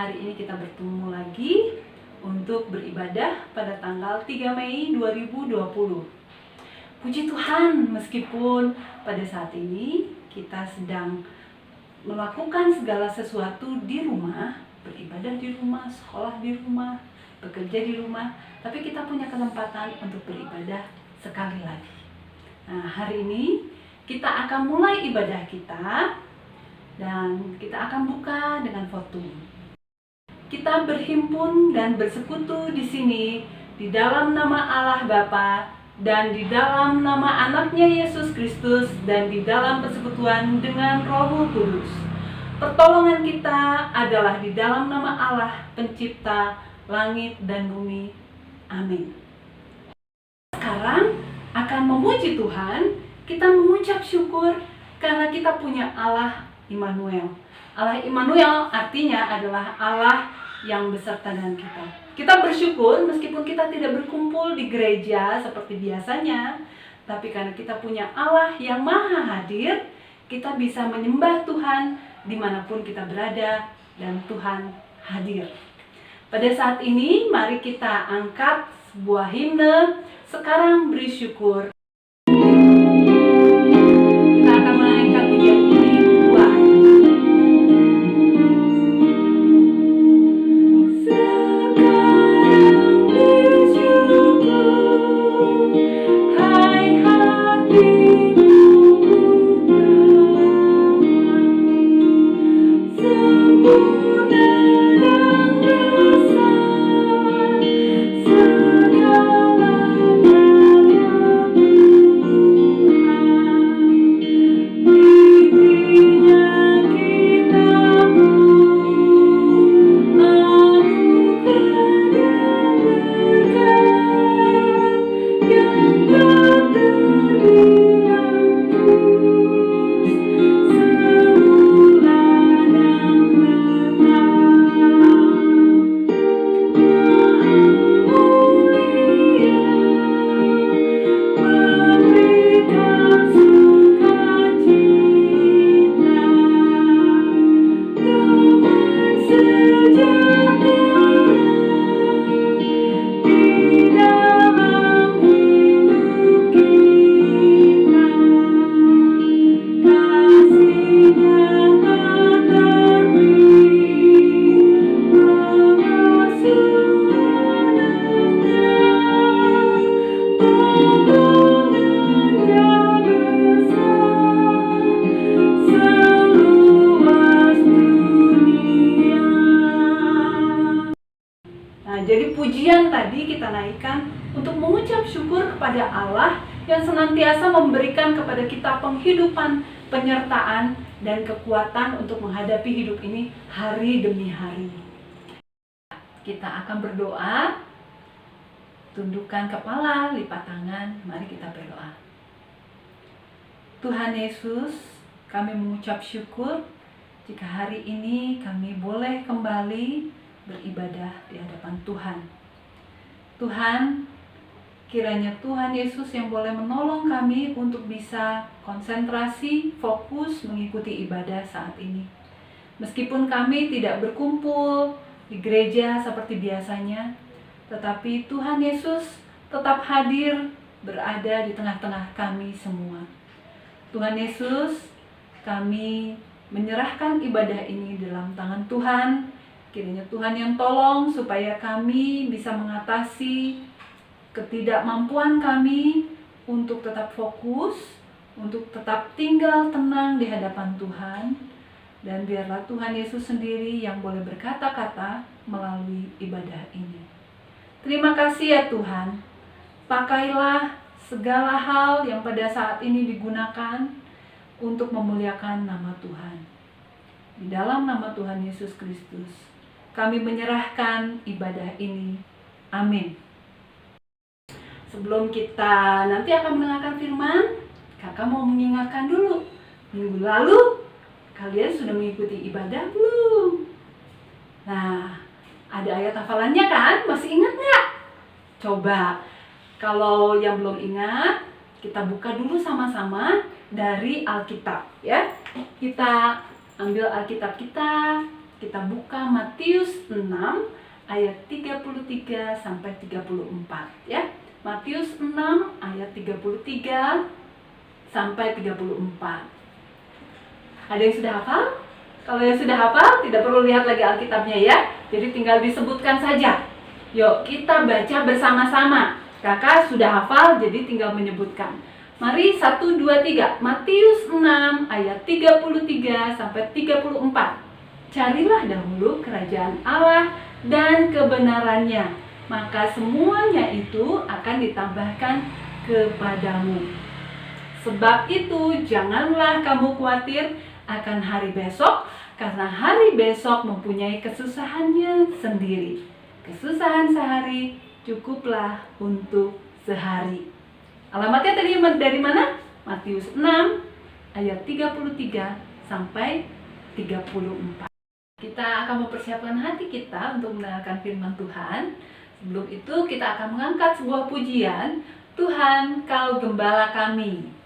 Hari ini kita bertemu lagi untuk beribadah pada tanggal 3 Mei 2020. Puji Tuhan, meskipun pada saat ini kita sedang melakukan segala sesuatu di rumah, beribadah di rumah, sekolah di rumah, bekerja di rumah, tapi kita punya kesempatan untuk beribadah sekali lagi. Nah, hari ini kita akan mulai ibadah kita dan kita akan buka dengan foto. Kita berhimpun dan bersekutu di sini di dalam nama Allah Bapa dan di dalam nama anaknya Yesus Kristus dan di dalam persekutuan dengan Roh Kudus. Pertolongan kita adalah di dalam nama Allah pencipta langit dan bumi. Amin. Sekarang akan memuji Tuhan, kita mengucap syukur karena kita punya Allah Immanuel. Allah Immanuel artinya adalah Allah yang beserta dengan kita. Kita bersyukur meskipun kita tidak berkumpul di gereja seperti biasanya, tapi karena kita punya Allah yang maha hadir, kita bisa menyembah Tuhan dimanapun kita berada dan Tuhan hadir. Pada saat ini mari kita angkat sebuah himne, Sekarang Beri Syukur. Kita akan menaikkan pujian ini dua. Jadi pujian tadi kita naikkan untuk mengucap syukur kepada Allah yang senantiasa memberikan kepada kita penghidupan, penyertaan, dan kekuatan untuk menghadapi hidup ini hari demi hari. Kita akan berdoa, tundukkan kepala, lipat tangan, mari kita berdoa. Tuhan Yesus, kami mengucap syukur jika hari ini kami boleh kembali beribadah di hadapan Tuhan. Tuhan, kiranya Tuhan Yesus yang boleh menolong kami untuk bisa konsentrasi, fokus mengikuti ibadah saat ini. Meskipun kami tidak berkumpul di gereja seperti biasanya, tetapi Tuhan Yesus tetap hadir berada di tengah-tengah kami semua. Tuhan Yesus, kami menyerahkan ibadah ini dalam tangan Tuhan. Kiranya Tuhan yang tolong supaya kami bisa mengatasi ketidakmampuan kami untuk tetap fokus, untuk tetap tinggal tenang di hadapan Tuhan. Dan biarlah Tuhan Yesus sendiri yang boleh berkata-kata melalui ibadah ini. Terima kasih ya Tuhan, pakailah segala hal yang pada saat ini digunakan untuk memuliakan nama Tuhan. Di dalam nama Tuhan Yesus Kristus, kami menyerahkan ibadah ini. Amin. Sebelum kita nanti akan mendengarkan firman, kakak mau mengingatkan dulu. Minggu lalu, kalian sudah mengikuti ibadah belum? Nah, ada ayat hafalannya kan? Masih ingat nggak? Coba, kalau yang belum ingat, kita buka dulu sama-sama dari Alkitab ya. Kita ambil Alkitab kita, Kita buka Matius 6 ayat 33 sampai 34 ya. Matius 6 ayat 33 sampai 34. Ada yang sudah hafal? Kalau yang sudah hafal, tidak perlu lihat lagi Alkitabnya ya. Jadi tinggal disebutkan saja. Yuk, kita baca bersama-sama. Kakak sudah hafal, jadi tinggal menyebutkan. Mari 1, 2, 3. Matius 6 ayat 33 sampai 34. Carilah dahulu kerajaan Allah dan kebenarannya, maka semuanya itu akan ditambahkan kepadamu. Sebab itu janganlah kamu khawatir akan hari besok, karena hari besok mempunyai kesusahannya sendiri. Kesusahan sehari cukuplah untuk sehari. Alamatnya tadi dari mana? Matius 6 ayat 33 sampai 34. Kita akan mempersiapkan hati kita untuk mendengarkan firman Tuhan. Sebelum itu kita akan mengangkat sebuah pujian. Tuhan, Kau Gembala kami.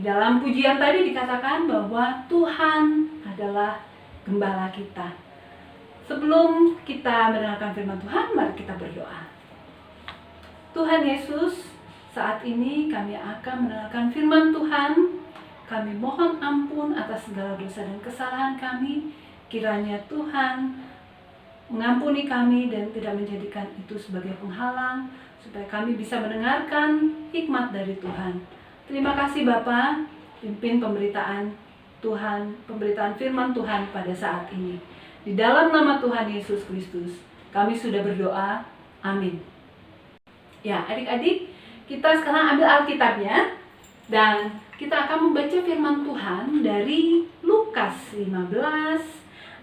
Dalam pujian tadi dikatakan bahwa Tuhan adalah gembala kita. Sebelum kita mendengarkan firman Tuhan, mari kita berdoa. Tuhan Yesus, saat ini kami akan mendengarkan firman Tuhan. Kami mohon ampun atas segala dosa dan kesalahan kami. Kiranya Tuhan mengampuni kami dan tidak menjadikan itu sebagai penghalang, supaya kami bisa mendengarkan hikmat dari Tuhan. Terima kasih Bapa, pimpin pemberitaan Tuhan, pemberitaan firman Tuhan pada saat ini. Di dalam nama Tuhan Yesus Kristus, kami sudah berdoa. Amin. Ya, adik-adik, kita sekarang ambil Alkitabnya dan kita akan membaca firman Tuhan dari Lukas 15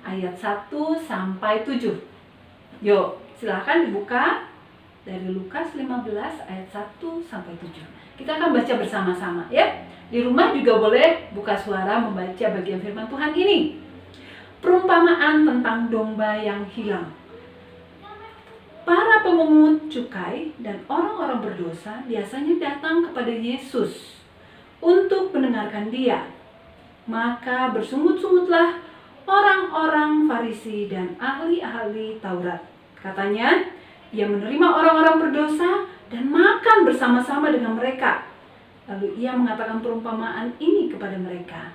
ayat 1 sampai 7. Yuk, silakan dibuka dari Lukas 15 ayat 1 sampai 7. Kita akan baca bersama-sama ya. Di rumah juga boleh buka suara membaca bagian firman Tuhan ini. Perumpamaan tentang domba yang hilang. Para pemungut cukai dan orang-orang berdosa biasanya datang kepada Yesus untuk mendengarkan Dia. Maka bersungut-sungutlah orang-orang Farisi dan ahli-ahli Taurat. Katanya, Ia menerima orang-orang berdosa dan makan bersama-sama dengan mereka. Lalu Ia mengatakan perumpamaan ini kepada mereka.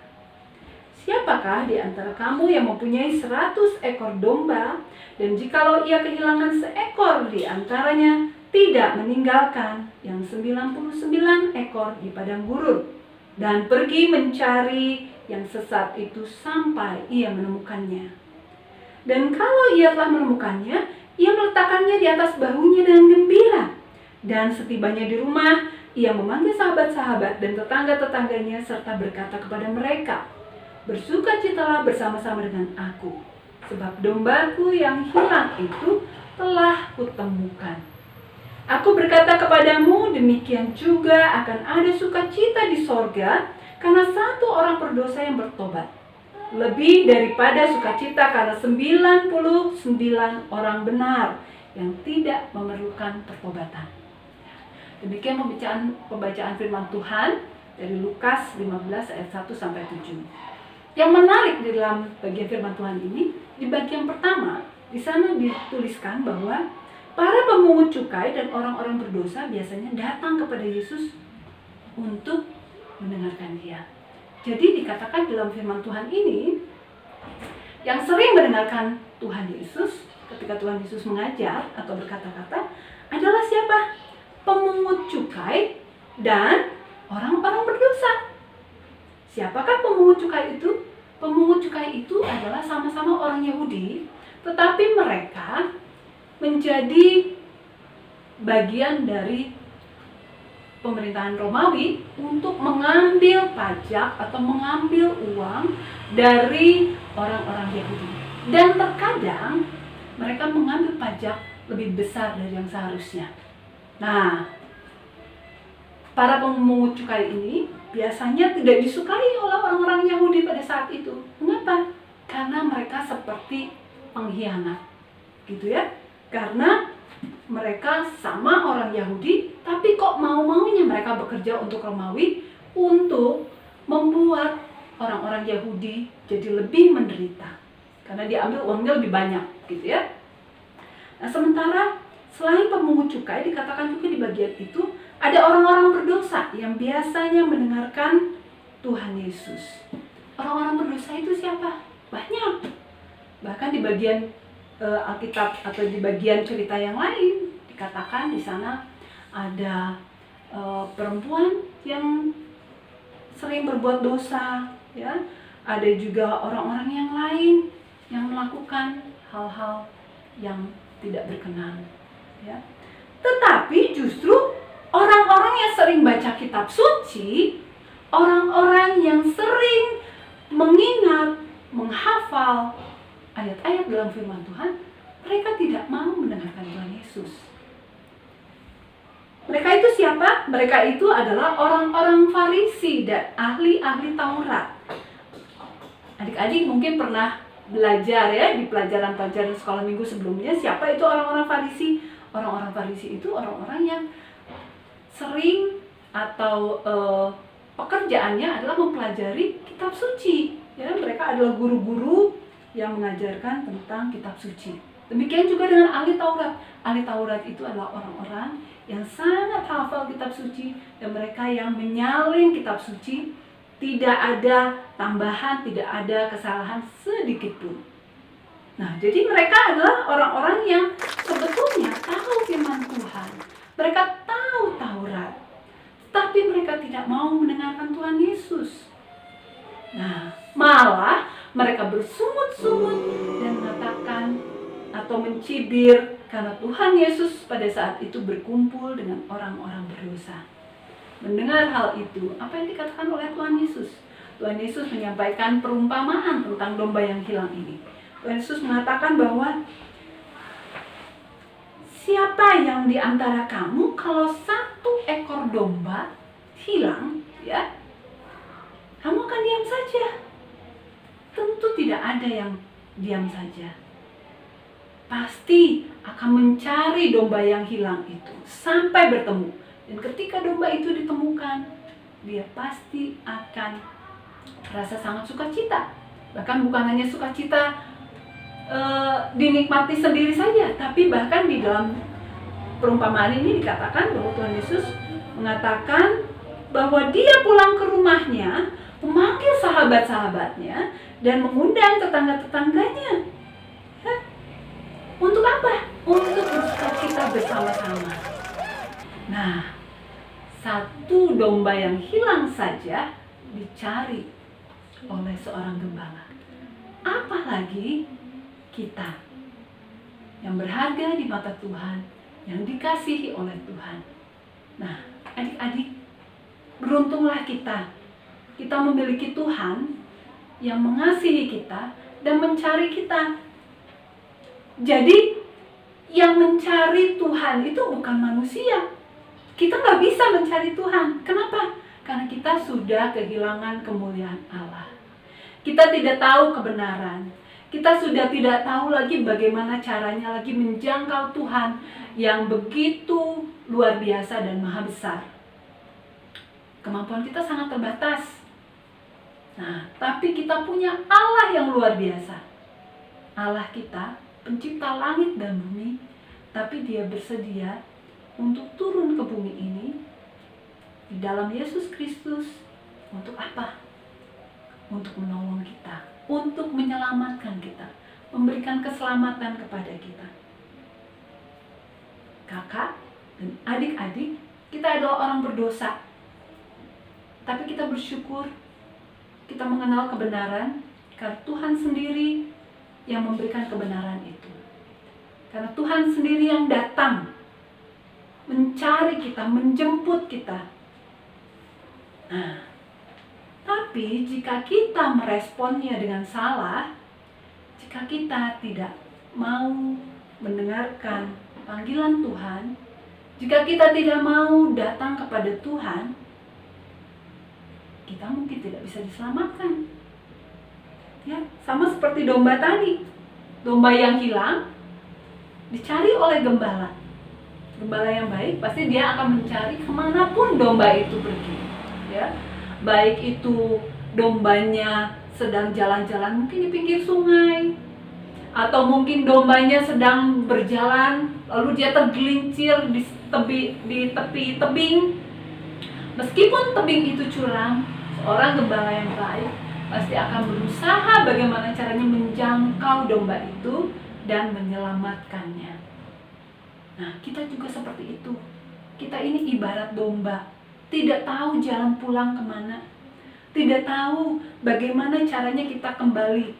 Siapakah di antara kamu yang mempunyai 100 ekor domba, dan jikalau ia kehilangan seekor di antaranya, tidak meninggalkan yang 99 ekor di padang gurun, dan pergi mencari yang sesat itu sampai ia menemukannya. Dan kalau ia telah menemukannya, ia meletakkannya di atas bahunya dengan gembira. Dan setibanya di rumah, ia memanggil sahabat-sahabat dan tetangga-tetangganya serta berkata kepada mereka, "Bersukacitalah bersama-sama dengan aku, sebab dombaku yang hilang itu telah kutemukan." Aku berkata kepadamu, demikian juga akan ada sukacita di sorga karena satu orang berdosa yang bertobat, lebih daripada sukacita karena 99 orang benar yang tidak memerlukan pertobatan. Demikian pembacaan firman Tuhan dari Lukas 15 ayat 1 sampai 7. Yang menarik di dalam bagian firman Tuhan ini, di bagian pertama, di sana dituliskan bahwa para pemungut cukai dan orang-orang berdosa biasanya datang kepada Yesus untuk mendengarkan Dia. Jadi dikatakan dalam firman Tuhan ini, yang sering mendengarkan Tuhan Yesus ketika Tuhan Yesus mengajar atau berkata-kata adalah siapa? Pemungut cukai dan orang-orang berdosa. Siapakah pemungut cukai itu? Pemungut cukai itu adalah sama-sama orang Yahudi, tetapi mereka menjadi bagian dari pemerintahan Romawi untuk mengambil pajak atau mengambil uang dari orang-orang Yahudi. Dan terkadang mereka mengambil pajak lebih besar dari yang seharusnya. Nah, para pemungut cukai ini biasanya tidak disukai oleh orang-orang Yahudi pada saat itu. Mengapa? Karena mereka seperti pengkhianat, gitu ya. Karena mereka sama orang Yahudi, tapi kok mau-maunya mereka bekerja untuk Romawi untuk membuat orang-orang Yahudi jadi lebih menderita. Karena diambil uangnya lebih banyak, gitu ya. Nah, sementara selain pemungut cukai, dikatakan juga di bagian itu ada orang-orang berdosa yang biasanya mendengarkan Tuhan Yesus. Orang-orang berdosa itu siapa? Banyak. Bahkan di bagian Alkitab atau di bagian cerita yang lain dikatakan di sana ada perempuan yang sering berbuat dosa, ya. Ada juga orang-orang yang lain yang melakukan hal-hal yang tidak berkenan, ya. Tetapi justru orang-orang yang sering baca kitab suci, orang-orang yang sering mengingat, menghafal ayat-ayat dalam firman Tuhan, mereka tidak mau mendengarkan Tuhan Yesus. Mereka itu siapa? Mereka itu adalah orang-orang Farisi dan ahli-ahli Taurat. Adik-adik mungkin pernah belajar ya di pelajaran-pelajaran sekolah minggu sebelumnya, siapa itu orang-orang Farisi? Orang-orang Farisi itu orang-orang yang sering atau pekerjaannya adalah mempelajari kitab suci. Ya, mereka adalah guru-guru yang mengajarkan tentang kitab suci. Demikian juga dengan ahli Taurat. Ahli Taurat itu adalah orang-orang yang sangat hafal kitab suci dan mereka yang menyalin kitab suci, tidak ada tambahan, tidak ada kesalahan sedikit pun. Nah, jadi mereka adalah orang-orang yang sebetulnya tahu firman Tuhan. Mereka tahu Taurat, tapi mereka tidak mau mendengarkan Tuhan Yesus. Nah, malah mereka bersungut-sungut dan mengatakan atau mencibir karena Tuhan Yesus pada saat itu berkumpul dengan orang-orang berdosa. Mendengar hal itu, apa yang dikatakan oleh Tuhan Yesus? Tuhan Yesus menyampaikan perumpamaan tentang domba yang hilang ini. Tuhan Yesus mengatakan bahwa siapa yang di antara kamu kalau satu ekor domba hilang, ya, kamu akan diam saja? Tentu tidak ada yang diam saja. Pasti akan mencari domba yang hilang itu sampai bertemu. Dan ketika domba itu ditemukan, dia pasti akan merasa sangat sukacita. Bahkan bukan hanya sukacita dinikmati sendiri saja, tapi bahkan di dalam perumpamaan ini dikatakan bahwa Tuhan Yesus mengatakan bahwa dia pulang ke rumahnya, memanggil sahabat-sahabatnya, dan mengundang tetangga-tetangganya. Untuk apa? Untuk bersukacita bersama-sama. Nah, satu domba yang hilang saja dicari oleh seorang gembala. Apalagi kita yang berharga di mata Tuhan, yang dikasihi oleh Tuhan. Nah, adik-adik, beruntunglah kita. Kita memiliki Tuhan yang mengasihi kita dan mencari kita. Jadi, yang mencari Tuhan itu bukan manusia. Kita nggak bisa mencari Tuhan. Kenapa? Karena kita sudah kehilangan kemuliaan Allah. Kita tidak tahu kebenaran. Kita sudah tidak tahu lagi bagaimana caranya lagi menjangkau Tuhan yang begitu luar biasa dan maha besar. Kemampuan kita sangat terbatas. Nah, tapi kita punya Allah yang luar biasa. Allah kita, pencipta langit dan bumi, tapi Dia bersedia untuk turun ke bumi ini di dalam Yesus Kristus. Untuk apa? Untuk menolong kita, untuk menyelamatkan kita, memberikan keselamatan kepada kita. Kakak dan adik-adik, kita adalah orang berdosa. Tapi kita bersyukur, kita mengenal kebenaran, karena Tuhan sendiri yang memberikan kebenaran itu. Karena Tuhan sendiri yang datang, mencari kita, menjemput kita. Nah, tapi jika kita meresponnya dengan salah, jika kita tidak mau mendengarkan panggilan Tuhan, jika kita tidak mau datang kepada Tuhan, kita mungkin tidak bisa diselamatkan. Ya, sama seperti domba tadi. Domba yang hilang dicari oleh gembala. Gembala yang baik pasti dia akan mencari kemanapun domba itu pergi. Ya, baik itu dombanya sedang jalan-jalan mungkin di pinggir sungai, atau mungkin dombanya sedang berjalan lalu dia tergelincir di tepi tebing. Meskipun tebing itu curam, seorang gembala yang baik pasti akan berusaha bagaimana caranya menjangkau domba itu dan menyelamatkannya. Nah, kita juga seperti itu. Kita ini ibarat domba, tidak tahu jalan pulang kemana, tidak tahu bagaimana caranya kita kembali.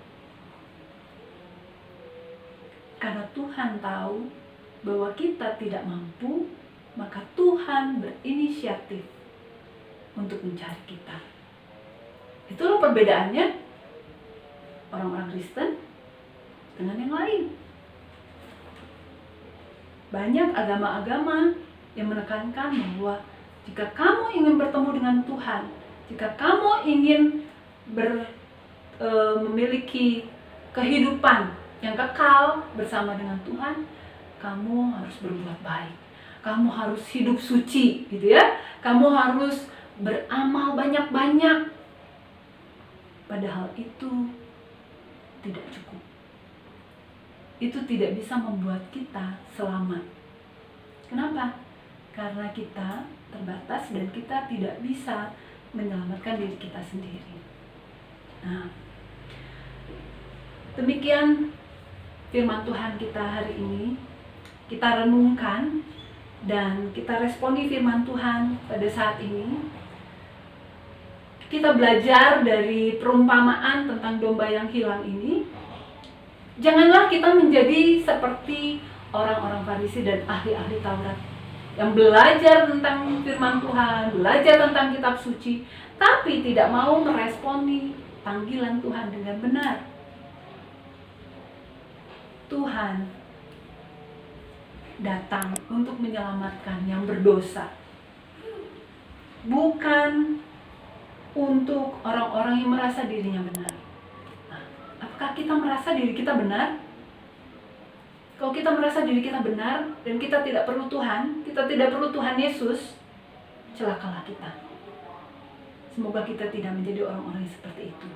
Karena Tuhan tahu bahwa kita tidak mampu, maka Tuhan berinisiatif untuk mencari kita. Itulah perbedaannya orang-orang Kristen dengan yang lain. Banyak agama-agama yang menekankan bahwa jika kamu ingin bertemu dengan Tuhan, jika kamu ingin memiliki kehidupan yang kekal bersama dengan Tuhan, kamu harus berbuat baik. Kamu harus hidup suci, gitu ya. Kamu harus beramal banyak-banyak. Padahal itu tidak cukup. Itu tidak bisa membuat kita selamat. Kenapa? Karena kita terbatas dan kita tidak bisa menyelamatkan diri kita sendiri. Nah, demikian firman Tuhan kita hari ini. Kita renungkan dan kita responi firman Tuhan pada saat ini. Kita belajar dari perumpamaan tentang domba yang hilang ini. Janganlah kita menjadi seperti orang-orang Farisi dan ahli-ahli Taurat yang belajar tentang firman Tuhan, belajar tentang kitab suci, tapi tidak mau meresponi panggilan Tuhan dengan benar. Tuhan datang untuk menyelamatkan yang berdosa, bukan untuk orang-orang yang merasa dirinya benar. Nah, apakah kita merasa diri kita benar? Kalau kita merasa diri kita benar dan kita tidak perlu Tuhan, kita tidak perlu Tuhan Yesus, celakalah kita. Semoga kita tidak menjadi orang-orang yang seperti itu.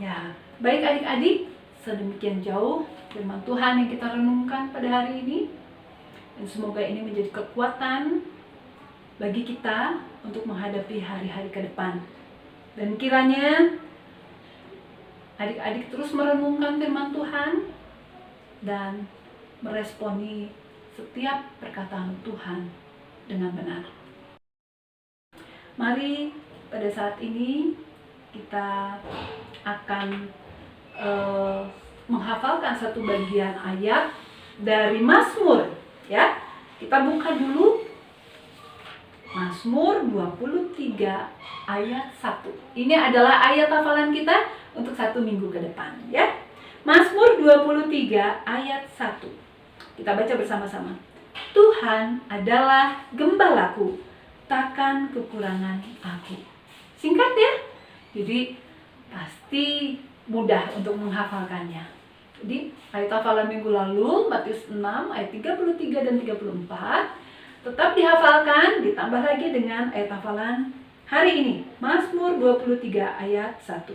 Ya, baik adik-adik, sedemikian jauh firman Tuhan yang kita renungkan pada hari ini. Dan semoga ini menjadi kekuatan bagi kita untuk menghadapi hari-hari ke depan. Dan kiranya adik-adik terus merenungkan firman Tuhan dan meresponi setiap perkataan Tuhan dengan benar. Mari pada saat ini kita akan menghafalkan satu bagian ayat dari Mazmur, ya. Kita buka dulu Mazmur 23 ayat 1. Ini adalah ayat hafalan kita untuk 1 minggu ke depan, ya. Mazmur 23 ayat 1. Kita baca bersama-sama. Tuhan adalah gembalaku, takkan kekurangan aku. Singkat ya. Jadi pasti mudah untuk menghafalkannya. Jadi ayat hafalan minggu lalu Matius 6 ayat 33 dan 34 tetap dihafalkan, ditambah lagi dengan ayat hafalan hari ini, Mazmur 23 ayat 1.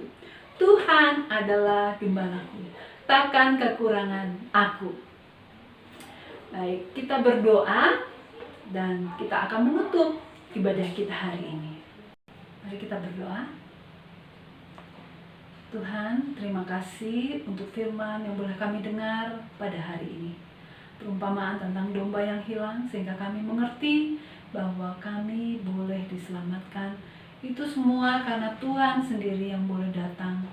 Tuhan adalah gembalaku, takkan kekurangan aku. Baik, kita berdoa dan kita akan menutup ibadah kita hari ini. Mari kita berdoa. Tuhan, terima kasih untuk firman yang boleh kami dengar pada hari ini. Perumpamaan tentang domba yang hilang sehingga kami mengerti bahwa kami boleh diselamatkan. Itu semua karena Tuhan sendiri yang boleh datang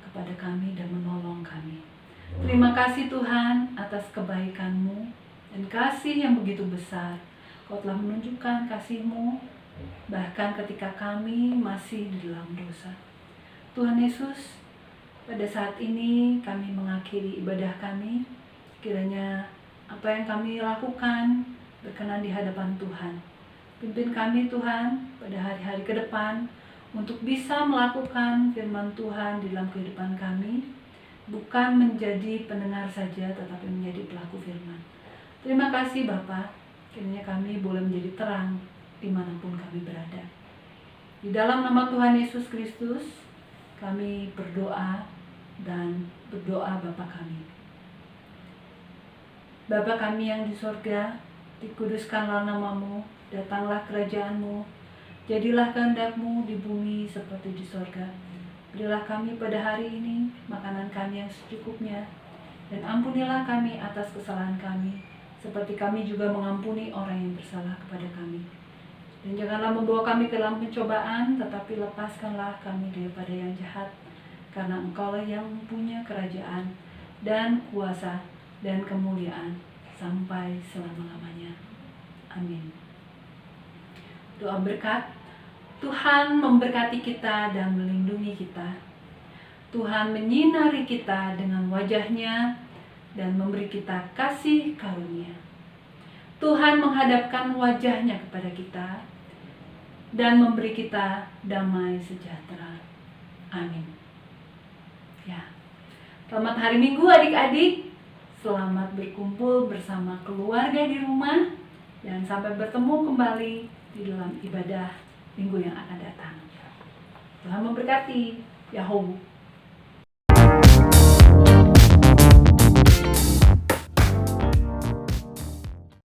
kepada kami dan menolong kami. Terima kasih Tuhan atas kebaikan-Mu dan kasih yang begitu besar. Kau telah menunjukkan kasih-Mu bahkan ketika kami masih di dalam dosa. Tuhan Yesus, pada saat ini kami mengakhiri ibadah kami. Kiranya apa yang kami lakukan berkenan di hadapan Tuhan. Pimpin kami Tuhan pada hari-hari ke depan untuk bisa melakukan firman Tuhan di dalam kehidupan kami. Bukan menjadi pendengar saja tetapi menjadi pelaku firman. Terima kasih Bapa. Kiranya kami boleh menjadi terang dimanapun kami berada. Di dalam nama Tuhan Yesus Kristus kami berdoa dan berdoa Bapa kami. Bapa kami yang di sorga, dikuduskanlah nama-Mu, datanglah kerajaan-Mu, jadilah kehendak-Mu di bumi seperti di sorga. Berilah kami pada hari ini makanan kami yang secukupnya, dan ampunilah kami atas kesalahan kami, seperti kami juga mengampuni orang yang bersalah kepada kami. Dan janganlah membawa kami ke dalam pencobaan, tetapi lepaskanlah kami daripada yang jahat, karena Engkaulah yang mempunyai kerajaan dan kuasa dan kemuliaan sampai selama-lamanya. Amin. Doa berkat. Tuhan memberkati kita dan melindungi kita. Tuhan menyinari kita dengan wajah-Nya dan memberi kita kasih karunia. Tuhan menghadapkan wajah-Nya kepada kita dan memberi kita damai sejahtera. Amin. Ya. Selamat hari Minggu adik-adik. Selamat berkumpul bersama keluarga di rumah dan sampai bertemu kembali di dalam ibadah minggu yang akan datang. Tuhan memberkati. Yahoo.